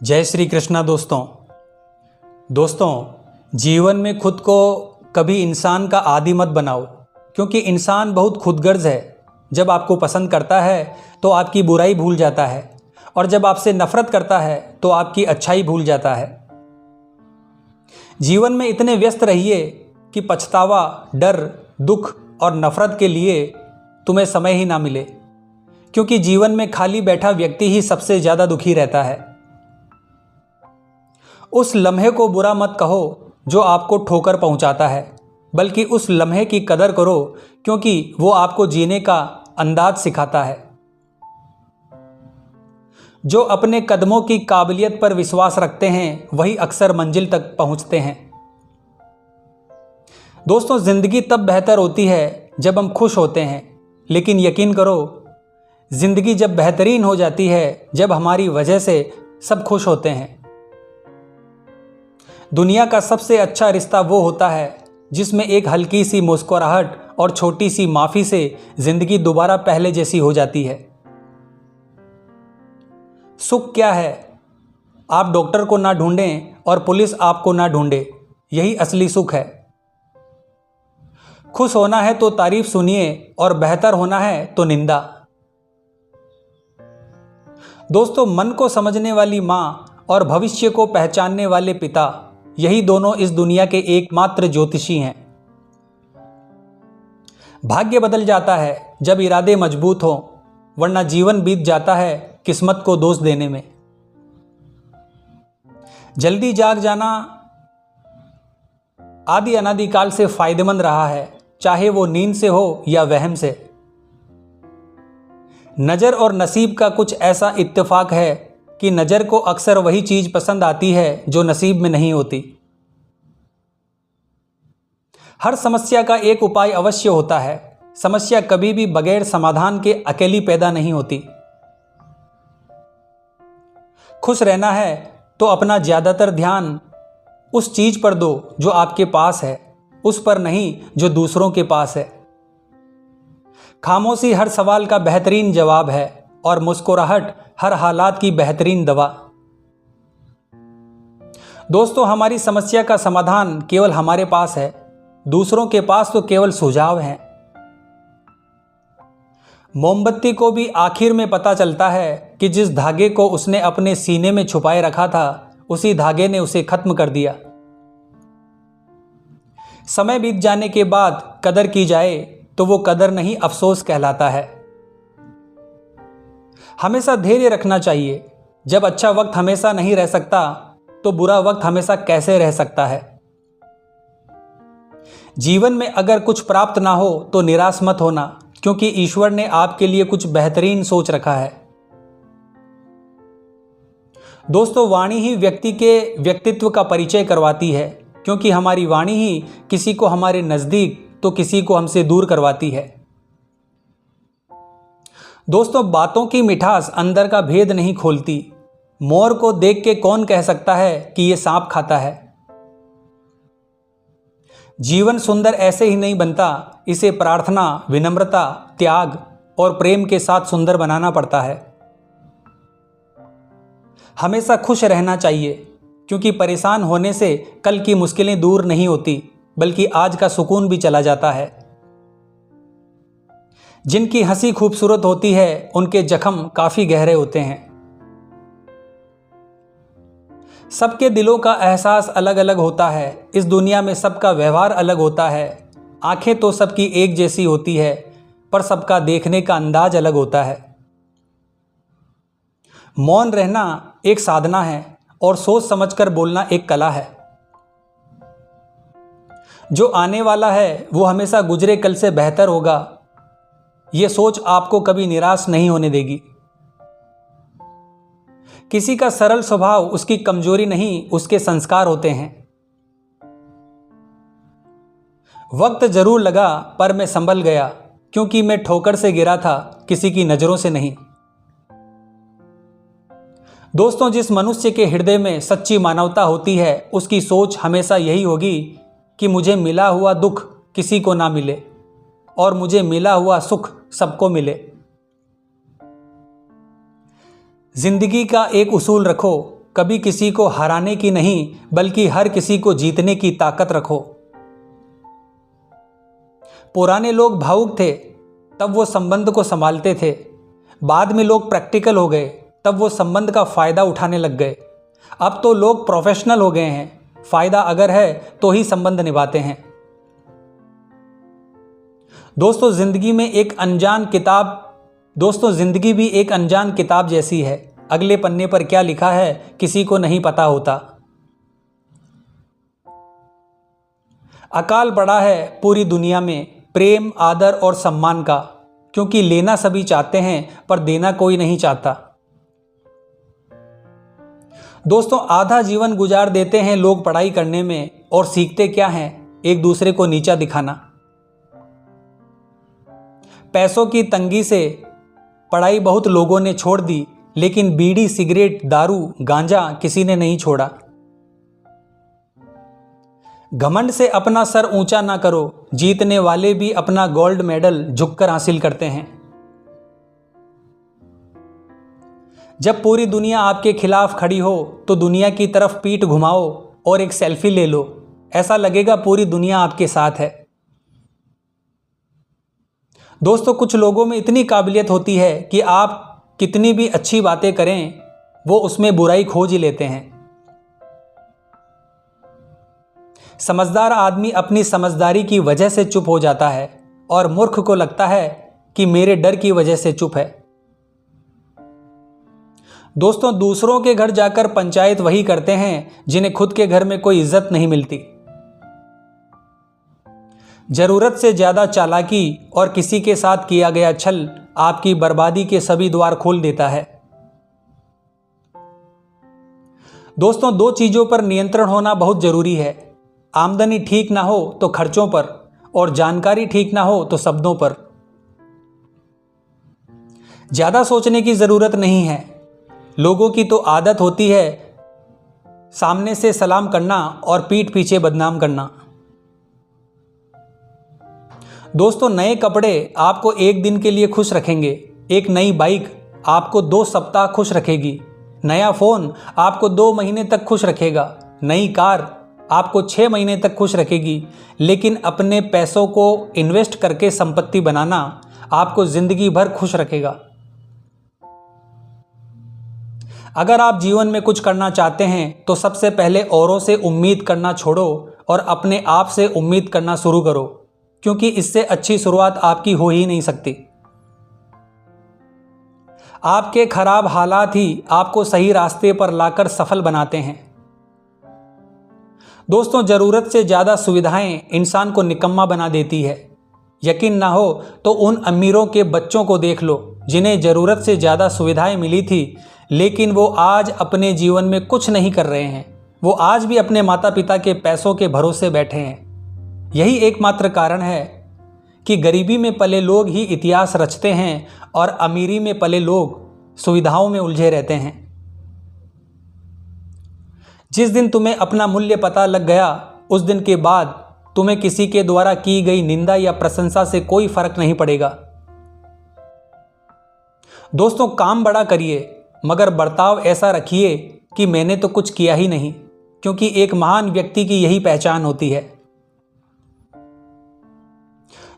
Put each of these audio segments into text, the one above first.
जय श्री कृष्णा। दोस्तों जीवन में खुद को कभी इंसान का आदी मत बनाओ, क्योंकि इंसान बहुत खुदगर्ज है। जब आपको पसंद करता है तो आपकी बुराई भूल जाता है, और जब आपसे नफरत करता है तो आपकी अच्छाई भूल जाता है। जीवन में इतने व्यस्त रहिए कि पछतावा, डर, दुख और नफरत के लिए तुम्हें समय ही ना मिले, क्योंकि जीवन में खाली बैठा व्यक्ति ही सबसे ज़्यादा दुखी रहता है। उस लम्हे को बुरा मत कहो जो आपको ठोकर पहुंचाता है, बल्कि उस लम्हे की कदर करो, क्योंकि वो आपको जीने का अंदाज सिखाता है। जो अपने कदमों की काबिलियत पर विश्वास रखते हैं वही अक्सर मंजिल तक पहुंचते हैं। दोस्तों, जिंदगी तब बेहतर होती है जब हम खुश होते हैं, लेकिन यकीन करो, जिंदगी जब बेहतरीन हो जाती है जब हमारी वजह से सब खुश होते हैं। दुनिया का सबसे अच्छा रिश्ता वो होता है जिसमें एक हल्की सी मुस्कुराहट और छोटी सी माफ़ी से जिंदगी दोबारा पहले जैसी हो जाती है। सुख क्या है? आप डॉक्टर को ना ढूंढें और पुलिस आपको ना ढूंढे, यही असली सुख है। खुश होना है तो तारीफ सुनिए, और बेहतर होना है तो निंदा। दोस्तों, मन को समझने वाली माँ और भविष्य को पहचानने वाले पिता, यही दोनों इस दुनिया के एकमात्र ज्योतिषी हैं। भाग्य बदल जाता है जब इरादे मजबूत हों, वरना जीवन बीत जाता है किस्मत को दोष देने में। जल्दी जाग जाना आदि अनादि काल से फायदेमंद रहा है, चाहे वो नींद से हो या वहम से। नज़र और नसीब का कुछ ऐसा इत्तेफाक है कि नज़र को अक्सर वही चीज़ पसंद आती है जो नसीब में नहीं होती। हर समस्या का एक उपाय अवश्य होता है। समस्या कभी भी बगैर समाधान के अकेली पैदा नहीं होती। खुश रहना है तो अपना ज़्यादातर ध्यान उस चीज़ पर दो जो आपके पास है, उस पर नहीं जो दूसरों के पास है। खामोशी हर सवाल का बेहतरीन जवाब है, और मुस्कुराहट हर हालात की बेहतरीन दवा। दोस्तों, हमारी समस्या का समाधान केवल हमारे पास है, दूसरों के पास तो केवल सुझाव हैं। मोमबत्ती को भी आखिर में पता चलता है कि जिस धागे को उसने अपने सीने में छुपाए रखा था, उसी धागे ने उसे खत्म कर दिया। समय बीत जाने के बाद कदर की जाए तो वो कदर नहीं, अफसोस कहलाता है। हमेशा धैर्य रखना चाहिए। जब अच्छा वक्त हमेशा नहीं रह सकता, तो बुरा वक्त हमेशा कैसे रह सकता है। जीवन में अगर कुछ प्राप्त ना हो तो निराश मत होना, क्योंकि ईश्वर ने आपके लिए कुछ बेहतरीन सोच रखा है। दोस्तों, वाणी ही व्यक्ति के व्यक्तित्व का परिचय करवाती है, क्योंकि हमारी वाणी ही किसी को हमारे नज़दीक तो किसी को हमसे दूर करवाती है। दोस्तों, बातों की मिठास अंदर का भेद नहीं खोलती। मोर को देख के कौन कह सकता है कि ये सांप खाता है। जीवन सुंदर ऐसे ही नहीं बनता, इसे प्रार्थना, विनम्रता, त्याग और प्रेम के साथ सुंदर बनाना पड़ता है। हमेशा खुश रहना चाहिए, क्योंकि परेशान होने से कल की मुश्किलें दूर नहीं होती, बल्कि आज का सुकून भी चला जाता है। जिनकी हंसी खूबसूरत होती है, उनके जख्म काफी गहरे होते हैं। सबके दिलों का एहसास अलग अलग होता है। इस दुनिया में सबका व्यवहार अलग होता है। आंखें तो सबकी एक जैसी होती है, पर सबका देखने का अंदाज अलग होता है। मौन रहना एक साधना है, और सोच समझकर बोलना एक कला है। जो आने वाला है वो हमेशा गुजरे कल से बेहतर होगा, ये सोच आपको कभी निराश नहीं होने देगी। किसी का सरल स्वभाव उसकी कमजोरी नहीं, उसके संस्कार होते हैं। वक्त जरूर लगा पर मैं संभल गया, क्योंकि मैं ठोकर से गिरा था, किसी की नजरों से नहीं। दोस्तों, जिस मनुष्य के हृदय में सच्ची मानवता होती है, उसकी सोच हमेशा यही होगी कि मुझे मिला हुआ दुख किसी को ना मिले, और मुझे मिला हुआ सुख सबको मिले। जिंदगी का एक उसूल रखो, कभी किसी को हराने की नहीं, बल्कि हर किसी को जीतने की ताकत रखो। पुराने लोग भावुक थे, तब वो संबंध को संभालते थे। बाद में लोग प्रैक्टिकल हो गए, तब वो संबंध का फायदा उठाने लग गए। अब तो लोग प्रोफेशनल हो गए हैं, फायदा अगर है तो ही संबंध निभाते हैं। दोस्तों जिंदगी भी एक अनजान किताब जैसी है। अगले पन्ने पर क्या लिखा है किसी को नहीं पता होता। अकाल पड़ा है पूरी दुनिया में प्रेम, आदर और सम्मान का, क्योंकि लेना सभी चाहते हैं पर देना कोई नहीं चाहता। दोस्तों आधा जीवन गुजार देते हैं लोग पढ़ाई करने में, और सीखते क्या हैं? एक दूसरे को नीचा दिखाना। पैसों की तंगी से पढ़ाई बहुत लोगों ने छोड़ दी, लेकिन बीड़ी, सिगरेट, दारू, गांजा किसी ने नहीं छोड़ा। घमंड से अपना सर ऊंचा ना करो, जीतने वाले भी अपना गोल्ड मेडल झुककर हासिल करते हैं। जब पूरी दुनिया आपके खिलाफ खड़ी हो तो दुनिया की तरफ पीठ घुमाओ और एक सेल्फी ले लो, ऐसा लगेगा पूरी दुनिया आपके साथ है। दोस्तों कुछ लोगों में इतनी काबिलियत होती है कि आप कितनी भी अच्छी बातें करें वो उसमें बुराई खोज ही लेते हैं। समझदार आदमी अपनी समझदारी की वजह से चुप हो जाता है, और मूर्ख को लगता है कि मेरे डर की वजह से चुप है। दोस्तों दूसरों के घर जाकर पंचायत वही करते हैं जिन्हें खुद के घर में कोई इज्जत नहीं मिलती। जरूरत से ज्यादा चालाकी और किसी के साथ किया गया छल आपकी बर्बादी के सभी द्वार खोल देता है। दोस्तों दो चीजों पर नियंत्रण होना बहुत जरूरी है। आमदनी ठीक ना हो तो खर्चों पर, और जानकारी ठीक ना हो तो शब्दों पर। ज्यादा सोचने की जरूरत नहीं है। लोगों की तो आदत होती है सामने से सलाम करना और पीठ पीछे बदनाम करना। दोस्तों नए कपड़े आपको एक दिन के लिए खुश रखेंगे, एक नई बाइक आपको 2 सप्ताह खुश रखेगी, नया फोन आपको 2 महीने तक खुश रखेगा, नई कार आपको 6 महीने तक खुश रखेगी, लेकिन अपने पैसों को इन्वेस्ट करके संपत्ति बनाना आपको जिंदगी भर खुश रखेगा। अगर आप जीवन में कुछ करना चाहते हैं तो सबसे पहले औरों से उम्मीद करना छोड़ो और अपने आप से उम्मीद करना शुरू करो, क्योंकि इससे अच्छी शुरुआत आपकी हो ही नहीं सकती। आपके खराब हालात ही आपको सही रास्ते पर लाकर सफल बनाते हैं। दोस्तों जरूरत से ज्यादा सुविधाएं इंसान को निकम्मा बना देती है। यकीन ना हो तो उन अमीरों के बच्चों को देख लो जिन्हें जरूरत से ज्यादा सुविधाएं मिली थी, लेकिन वो आज अपने जीवन में कुछ नहीं कर रहे हैं। वो आज भी अपने माता पिता के पैसों के भरोसे बैठे हैं। यही एकमात्र कारण है कि गरीबी में पले लोग ही इतिहास रचते हैं और अमीरी में पले लोग सुविधाओं में उलझे रहते हैं। जिस दिन तुम्हें अपना मूल्य पता लग गया, उस दिन के बाद तुम्हें किसी के द्वारा की गई निंदा या प्रशंसा से कोई फर्क नहीं पड़ेगा। दोस्तों काम बड़ा करिए, मगर बर्ताव ऐसा रखिए कि मैंने तो कुछ किया ही नहीं, क्योंकि एक महान व्यक्ति की यही पहचान होती है।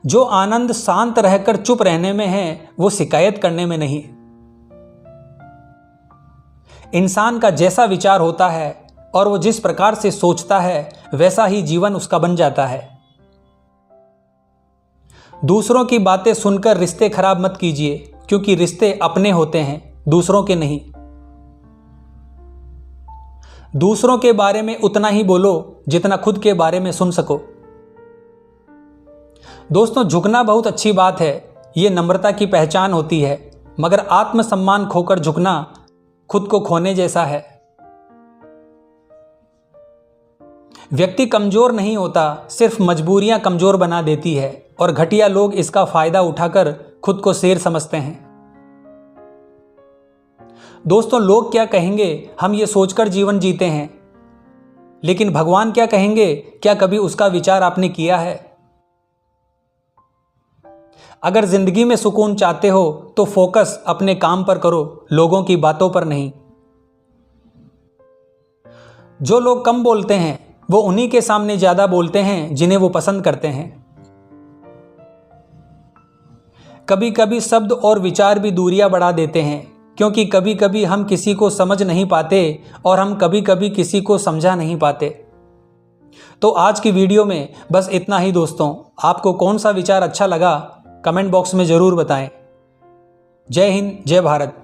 जो आनंद शांत रहकर चुप रहने में है, वो शिकायत करने में नहीं। इंसान का जैसा विचार होता है और वो जिस प्रकार से सोचता है, वैसा ही जीवन उसका बन जाता है। दूसरों की बातें सुनकर रिश्ते खराब मत कीजिए, क्योंकि रिश्ते अपने होते हैं, दूसरों के नहीं। दूसरों के बारे में उतना ही बोलो जितना खुद के बारे में सुन सको। दोस्तों झुकना बहुत अच्छी बात है, ये नम्रता की पहचान होती है, मगर आत्मसम्मान खोकर झुकना खुद को खोने जैसा है। व्यक्ति कमजोर नहीं होता, सिर्फ मजबूरियां कमजोर बना देती है, और घटिया लोग इसका फायदा उठाकर खुद को शेर समझते हैं। दोस्तों लोग क्या कहेंगे हम ये सोचकर जीवन जीते हैं, लेकिन भगवान क्या कहेंगे, क्या कभी उसका विचार आपने किया है? अगर जिंदगी में सुकून चाहते हो तो फोकस अपने काम पर करो, लोगों की बातों पर नहीं। जो लोग कम बोलते हैं वो उन्हीं के सामने ज़्यादा बोलते हैं जिन्हें वो पसंद करते हैं। कभी कभी शब्द और विचार भी दूरियां बढ़ा देते हैं, क्योंकि कभी कभी हम किसी को समझ नहीं पाते और हम कभी कभी किसी को समझा नहीं पाते। तो आज की वीडियो में बस इतना ही दोस्तों। आपको कौन सा विचार अच्छा लगा कमेंट बॉक्स में ज़रूर बताएं। जय हिंद, जय भारत।